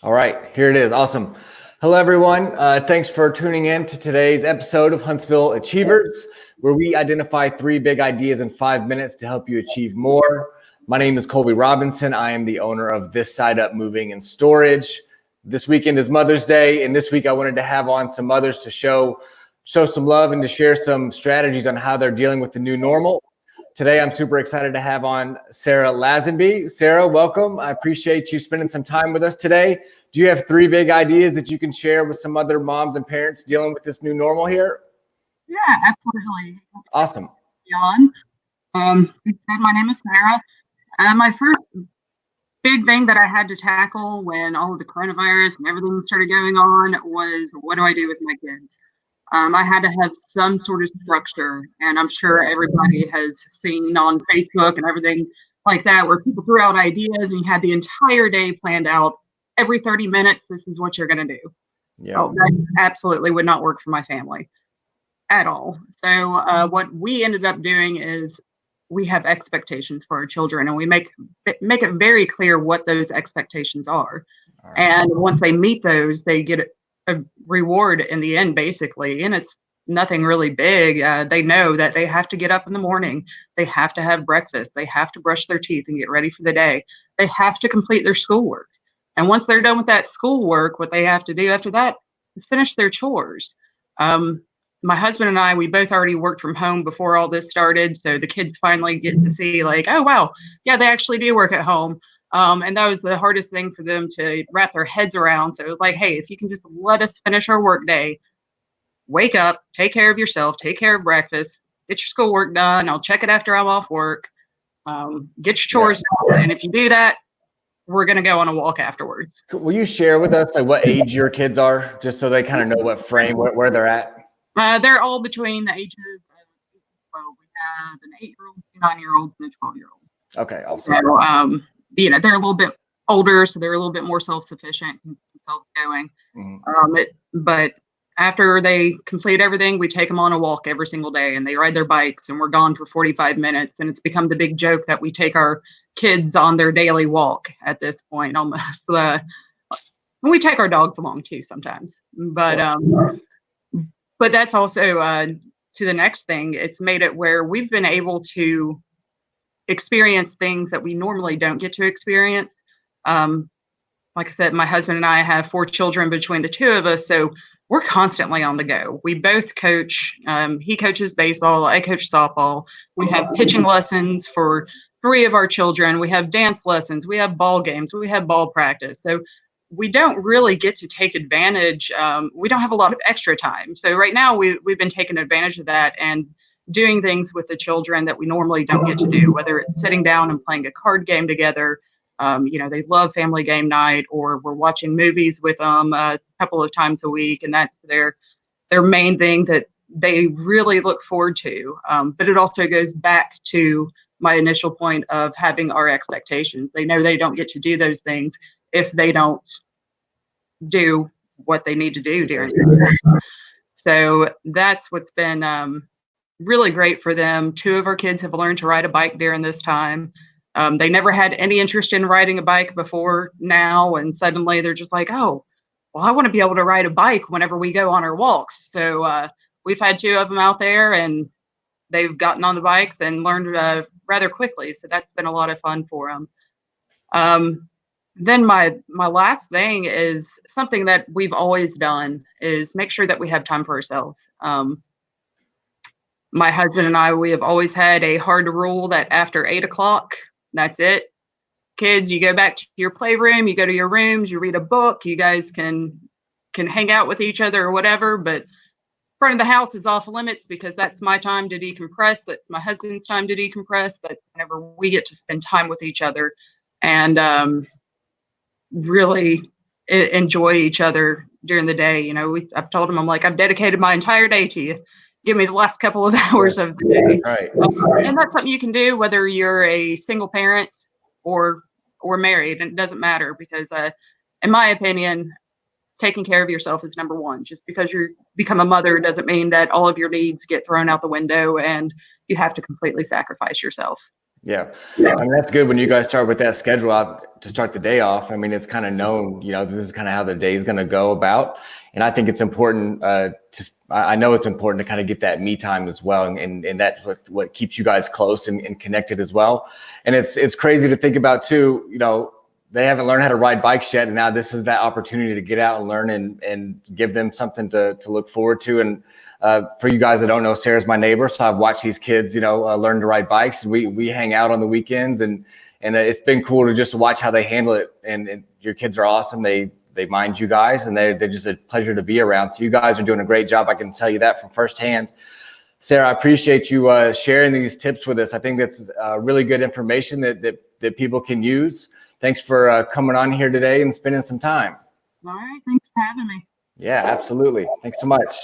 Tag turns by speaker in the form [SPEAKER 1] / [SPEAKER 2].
[SPEAKER 1] All right, here it is. Awesome. Hello, everyone. Thanks for tuning in to today's episode of Huntsville Achievers, where we identify 3 big ideas in 5 minutes to help you achieve more. My name is Colby Robinson. I am the owner of This Side Up Moving and Storage. This weekend is Mother's Day, and this week I wanted to have on some mothers to show some love and to share some strategies on how they're dealing with the new normal. Today, I'm super excited to have on Sarah Lazenby. Sarah, welcome. I appreciate you spending some time with us today. Do you have 3 big ideas that you can share with some other moms and parents dealing with this new normal here?
[SPEAKER 2] Yeah, absolutely.
[SPEAKER 1] Awesome.
[SPEAKER 2] Like I said, my name is Sarah. My first big thing that I had to tackle when all of the coronavirus and everything started going on was, what do I do with my kids? I had to have some sort of structure, and I'm sure everybody has seen on Facebook and everything like that, where people threw out ideas and you had the entire day planned out. Every 30 minutes, this is what you're going to do.
[SPEAKER 1] Yeah.
[SPEAKER 2] Oh, that absolutely would not work for my family at all. So what we ended up doing is we have expectations for our children, and we make it very clear what those expectations are.
[SPEAKER 1] All right.
[SPEAKER 2] And once they meet those, they get a reward in the end, basically. And it's nothing really big. They know that they have to get up in the morning. They have to have breakfast. They have to brush their teeth and get ready for the day. They have to complete their schoolwork. And once they're done with that schoolwork, what they have to do after that is finish their chores. My husband and I, we both already worked from home before all this started. So the kids finally get to see, like, oh, wow, yeah, they actually do work at home. And that was the hardest thing for them to wrap their heads around. So it was like, hey, if you can just let us finish our work day, wake up, take care of yourself, take care of breakfast, get your schoolwork done. I'll check it after I'm off work. Get your chores done. And if you do that, we're going to go on a walk afterwards.
[SPEAKER 1] Will you share with us like what age your kids are, just so they kind of know what frame, where they're at?
[SPEAKER 2] They're all between the ages of 12. We have an 8-year-old, 9-year-old, and a 12-year-old.
[SPEAKER 1] Okay, awesome.
[SPEAKER 2] So, they're a little bit older, so they're a little bit more self-sufficient and self-going.
[SPEAKER 1] Mm-hmm.
[SPEAKER 2] But after they complete everything, we take them on a walk every single day, and they ride their bikes, and we're gone for 45 minutes. And it's become the big joke that we take our kids on their daily walk at this point, almost. We take our dogs along too sometimes, but that's also to the next thing. It's made it where we've been able to experience things that we normally don't get to experience. Like I said, my husband and I have 4 children between the 2 of us, so we're constantly on the go. We both coach. He coaches baseball. I coach softball. We have pitching lessons for 3 of our children. We have dance lessons. We have ball games. We have ball practice. So we don't really get to take advantage. We don't have a lot of extra time. So right now we've been taking advantage of that and doing things with the children that we normally don't get to do, whether it's sitting down and playing a card game together. They love family game night, or we're watching movies with them a couple of times a week. And that's their main thing that they really look forward to. But it also goes back to my initial point of having our expectations. They know they don't get to do those things if they don't do what they need to do during the day. So that's what's been really great for them. 2 of our kids have learned to ride a bike during this time. They never had any interest in riding a bike before now, and suddenly they're just like, oh, well, I want to be able to ride a bike whenever we go on our walks. So we've had 2 of them out there, and they've gotten on the bikes and learned rather quickly. So that's been a lot of fun for them. Then my last thing is something that we've always done is make sure that we have time for ourselves. My husband and I, we have always had a hard rule that after 8 o'clock, that's it. Kids, you go back to your playroom, you go to your rooms, you read a book, you guys can hang out with each other or whatever, but front of the house is off limits, because that's my time to decompress. That's my husband's time to decompress. But whenever we get to spend time with each other and really enjoy each other during the day, I've told him, I'm like, I've dedicated my entire day to you. Give me the last couple of hours of the day.
[SPEAKER 1] Right.
[SPEAKER 2] And that's something you can do whether you're a single parent or married. And it doesn't matter, because in my opinion, taking care of yourself is number one. Just because you become a mother doesn't mean that all of your needs get thrown out the window and you have to completely sacrifice yourself.
[SPEAKER 1] Yeah. I mean, that's good when you guys start with that schedule out to start the day off. I mean, it's kind of known, this is kind of how the day is going to go about. And I think it's important I know it's important to kind of get that me time as well. And that's what keeps you guys close and connected as well. And it's crazy to think about too, they haven't learned how to ride bikes yet. And now this is that opportunity to get out and learn and give them something to look forward to. And for you guys that don't know, Sarah's my neighbor. So I've watched these kids, learn to ride bikes. And we hang out on the weekends and it's been cool to just watch how they handle it. And your kids are awesome. They mind you guys and they're just a pleasure to be around. So you guys are doing a great job. I can tell you that from firsthand. Sarah, I appreciate you sharing these tips with us. I think that's really good information that people can use. Thanks for coming on here today and spending some time.
[SPEAKER 2] All right. Thanks for having me.
[SPEAKER 1] Yeah, absolutely. Thanks so much.